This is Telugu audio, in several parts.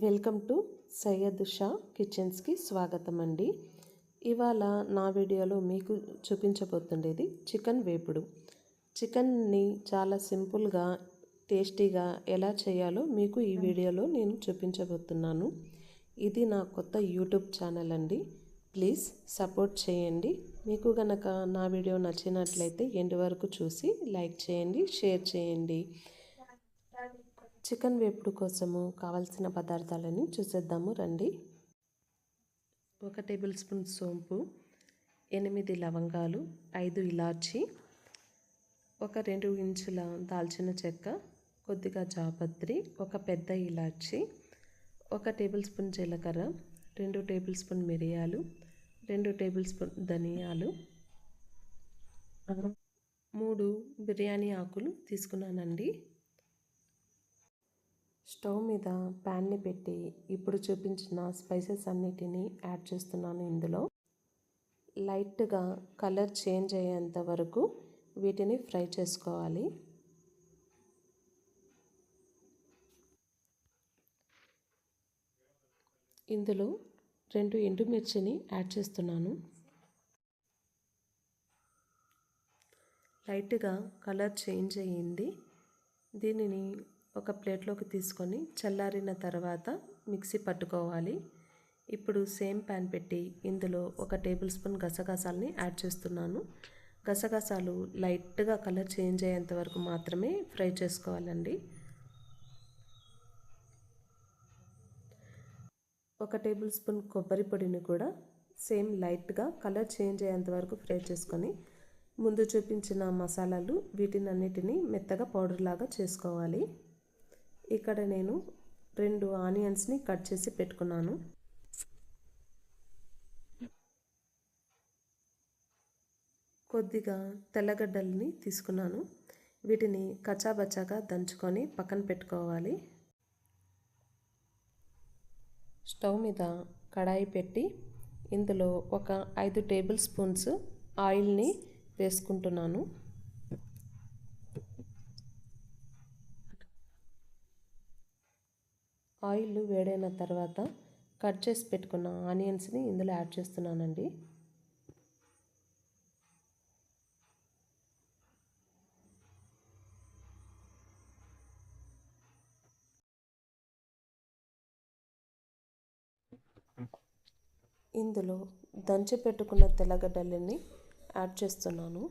వెల్కమ్ టు సయ్యద్ షా కిచెన్స్కి స్వాగతం అండి. ఇవాళ నా వీడియోలో మీకు చూపించబోతుండేది చికెన్ వేపుడు. చికెన్ని చాలా సింపుల్గా టేస్టీగా ఎలా చేయాలో మీకు ఈ వీడియోలో నేను చూపించబోతున్నాను. ఇది నా కొత్త యూట్యూబ్ ఛానల్ అండి. ప్లీజ్ సపోర్ట్ చేయండి. మీకు గనక నా వీడియో నచ్చినట్లయితే ఎండ్ వరకు చూసి లైక్ చేయండి, షేర్ చేయండి. చికెన్ వేపుడు కోసము కావాల్సిన పదార్థాలని చూసేద్దాము రండి. 1 టేబుల్ స్పూన్ సోంపు, 8 లవంగాలు, 5 ఇలాచి, 2 ఇంచుల దాల్చిన చెక్క, కొద్దిగా జాపత్రి, 1 పెద్ద ఇలాచి, 1 టేబుల్ స్పూన్ జీలకర్ర, 2 టేబుల్ స్పూన్ మిరియాలు, 2 టేబుల్ స్పూన్ ధనియాలు, 3 బిర్యానీ ఆకులు తీసుకున్నానండి. స్టవ్ మీద ప్యాన్ని పెట్టి ఇప్పుడు చూపించిన స్పైసెస్ అన్నిటినీ యాడ్ చేస్తున్నాను. ఇందులో లైట్గా కలర్ చేంజ్ అయ్యేంత వరకు వీటిని ఫ్రై చేసుకోవాలి. ఇందులో 2 ఎండుమిర్చిని యాడ్ చేస్తున్నాను. లైట్గా కలర్ చేంజ్ అయ్యింది. దీనిని ఒక ప్లేట్లోకి తీసుకొని చల్లారిన తర్వాత మిక్సీ పట్టుకోవాలి. ఇప్పుడు సేమ్ ప్యాన్ పెట్టి ఇందులో 1 టేబుల్ స్పూన్ గసగసాలని యాడ్ చేస్తున్నాను. గసగసాలు లైట్గా కలర్ చేంజ్ అయ్యేంత వరకు మాత్రమే ఫ్రై చేసుకోవాలండి. 1 టేబుల్ స్పూన్ కొబ్బరి పొడిని కూడా సేమ్ లైట్గా కలర్ చేంజ్ అయ్యేంత వరకు ఫ్రై చేసుకొని ముందు చూపించిన మసాలాలు వీటినన్నిటినీ మెత్తగా పౌడర్ లాగా చేసుకోవాలి. ఇక్కడ నేను 2 ఆనియన్స్ని కట్ చేసి పెట్టుకున్నాను. కొద్దిగా తెల్లగడ్డల్ని తీసుకున్నాను. వీటిని కచ్చాబచ్చాగా దంచుకొని పక్కన పెట్టుకోవాలి. స్టవ్ మీద కడాయి పెట్టి ఇందులో 5 టేబుల్ స్పూన్స్ ఆయిల్ని వేసుకుంటున్నాను. ఆయిల్ వేడైన తర్వాత కట్ చేసి పెట్టుకున్న ఆనియన్స్ని ఇందులో యాడ్ చేస్తున్నానండి. ఇందులో దంచి పెట్టుకున్న తెల్లగడ్డలని యాడ్ చేస్తున్నాను.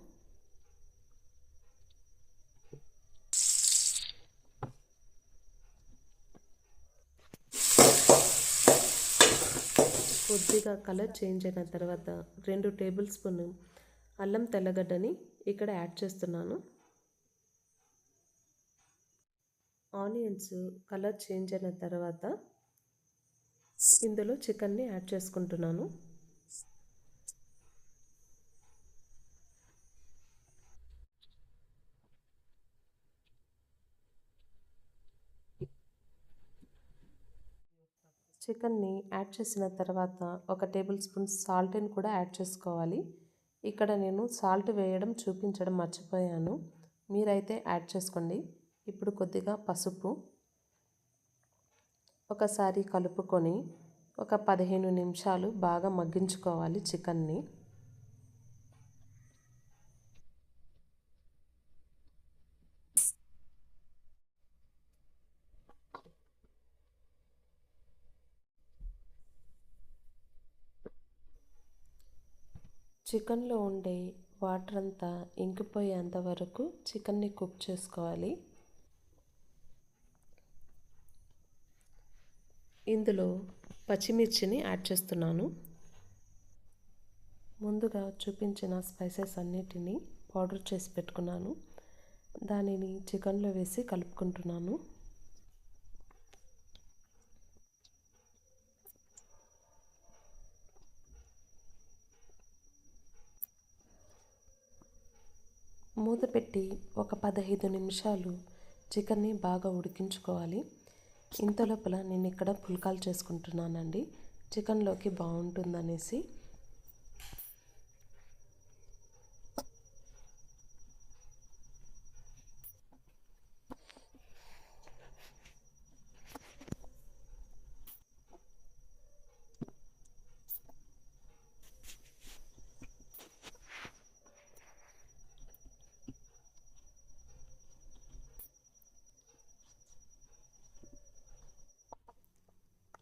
కొద్దిగా కలర్ చేంజ్ అయిన తర్వాత 2 టేబుల్ స్పూన్ అల్లం తెల్లగడ్డని ఇక్కడ యాడ్ చేస్తున్నాను. ఆనియన్స్ కలర్ చేంజ్ అయిన తర్వాత ఇందులో చికెన్ని యాడ్ చేసుకుంటున్నాను. చికెన్ని యాడ్ చేసిన తర్వాత 1 టేబుల్ స్పూన్ సాల్ట్ని కూడా యాడ్ చేసుకోవాలి. ఇక్కడ నేను సాల్ట్ వేయడం చూపించడం మర్చిపోయాను. మీరైతే యాడ్ చేసుకోండి. ఇప్పుడు కొద్దిగా పసుపు, ఒకసారి కలుపుకొని 15 నిమిషాలు బాగా మగ్గించుకోవాలి చికెన్ని. చికెన్లో ఉండే వాటర్ అంతా ఇంకిపోయేంత వరకు చికెన్ని కుక్ చేసుకోవాలి. ఇందులో పచ్చిమిర్చిని యాడ్ చేస్తున్నాను. ముందుగా చూపించిన స్పైసెస్ అన్నిటినీ పౌడర్ చేసి పెట్టుకున్నాను. దానిని చికెన్లో వేసి కలుపుకుంటున్నాను. మూత పెట్టి 15 నిమిషాలు చికెన్ని బాగా ఉడికించుకోవాలి. ఇంతలోపల నేను ఇక్కడ పుల్కాలు చేసుకుంటున్నానండి. చికెన్లోకి బాగుంటుందనేసి.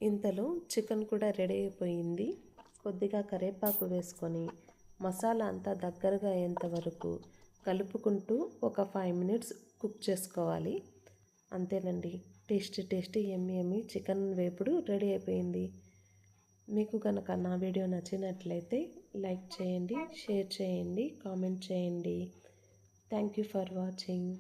ఇంతలో చికెన్ కూడా రెడీ అయిపోయింది. కొద్దిగా కరివేపాకు వేసుకొని మసాలా అంతా దగ్గరగా అయ్యేంత వరకు కలుపుకుంటూ ఒక 5 మినిట్స్ కుక్ చేసుకోవాలి. అంతేనండి, టేస్టీ యమ్మీ చికెన్ వేపుడు రెడీ అయిపోయింది. మీకు కనుక నా వీడియో నచ్చినట్లయితే లైక్ చేయండి, షేర్ చేయండి, కామెంట్ చేయండి. Thank you for watching.